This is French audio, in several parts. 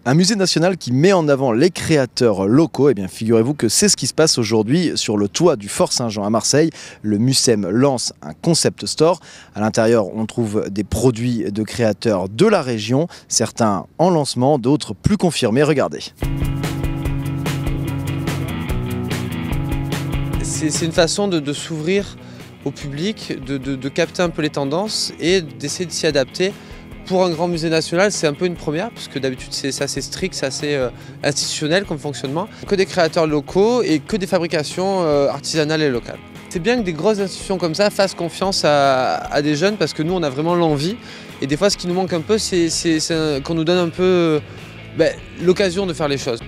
Un musée national qui met en avant les créateurs locaux, et bien figurez-vous que c'est ce qui se passe aujourd'hui sur le toit du Fort Saint-Jean à Marseille. Le Mucem lance un concept store. À l'intérieur, on trouve des produits de créateurs de la région, certains en lancement, d'autres plus confirmés. Regardez. C'est une façon de s'ouvrir au public, de capter un peu les tendances et d'essayer de s'y adapter. Pour un grand musée national, c'est un peu une première, puisque d'habitude c'est assez strict, c'est assez institutionnel comme fonctionnement. Que des créateurs locaux et que des fabrications artisanales et locales. C'est bien que des grosses institutions comme ça fassent confiance à des jeunes, parce que nous on a vraiment l'envie. Et des fois ce qui nous manque un peu, c'est qu'on nous donne un peu l'occasion de faire les choses.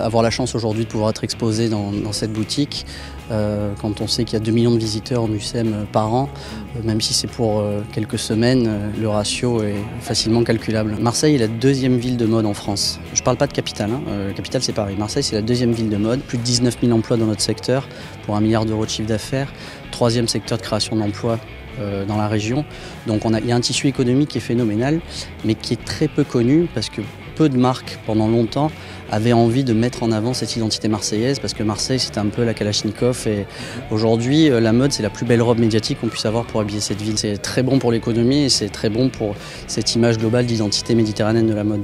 Avoir la chance aujourd'hui de pouvoir être exposé dans cette boutique, quand on sait qu'il y a 2 millions de visiteurs au Mucem par an, même si c'est pour quelques semaines, le ratio est facilement calculable. Marseille est la deuxième ville de mode en France. Je ne parle pas de capitale, la capitale c'est Paris. Marseille c'est la deuxième ville de mode, plus de 19 000 emplois dans notre secteur pour 1 milliard d'euros de chiffre d'affaires, troisième secteur de création d'emplois dans la région. Donc il y a un tissu économique qui est phénoménal, mais qui est très peu connu parce que peu de marques, pendant longtemps, avaient envie de mettre en avant cette identité marseillaise, parce que Marseille, c'était un peu la Kalachnikov. Et aujourd'hui, la mode, c'est la plus belle robe médiatique qu'on puisse avoir pour habiller cette ville. C'est très bon pour l'économie et c'est très bon pour cette image globale d'identité méditerranéenne de la mode.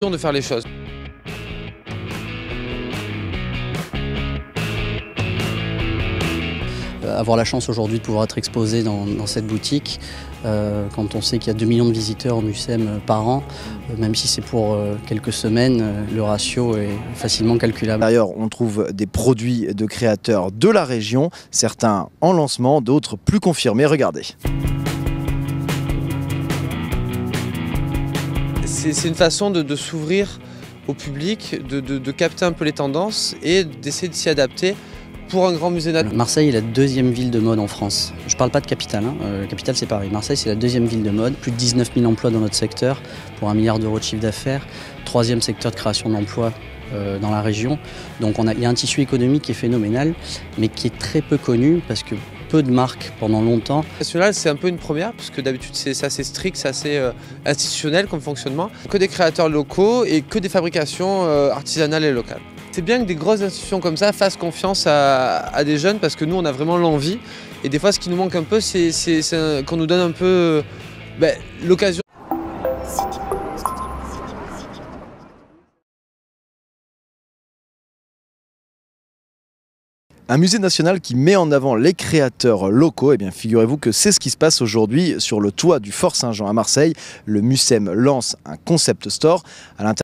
De faire les choses. Avoir la chance aujourd'hui de pouvoir être exposé dans cette boutique, quand on sait qu'il y a 2 millions de visiteurs au Mucem par an, même si c'est pour quelques semaines, le ratio est facilement calculable. D'ailleurs, on trouve des produits de créateurs de la région, certains en lancement, d'autres plus confirmés. Regardez. C'est une façon de s'ouvrir au public, de capter un peu les tendances et d'essayer de s'y adapter. Pour un grand musée national. Marseille est la deuxième ville de mode en France. Je ne parle pas de capitale, la capitale c'est Paris. Marseille c'est la deuxième ville de mode, plus de 19 000 emplois dans notre secteur pour 1 milliard d'euros de chiffre d'affaires, troisième secteur de création d'emplois dans la région. Donc il y a un tissu économique qui est phénoménal, mais qui est très peu connu parce que peu de marques pendant longtemps. National, c'est un peu une première, puisque d'habitude c'est assez strict, c'est assez institutionnel comme fonctionnement. Que des créateurs locaux et que des fabrications artisanales et locales. C'est bien que des grosses institutions comme ça fassent confiance à des jeunes, parce que nous on a vraiment l'envie. Et des fois ce qui nous manque un peu, c'est qu'on nous donne un peu l'occasion. Un musée national qui met en avant les créateurs locaux, et bien figurez-vous que c'est ce qui se passe aujourd'hui sur le toit du Fort Saint-Jean à Marseille. Le Mucem lance un concept store. À l'intérieur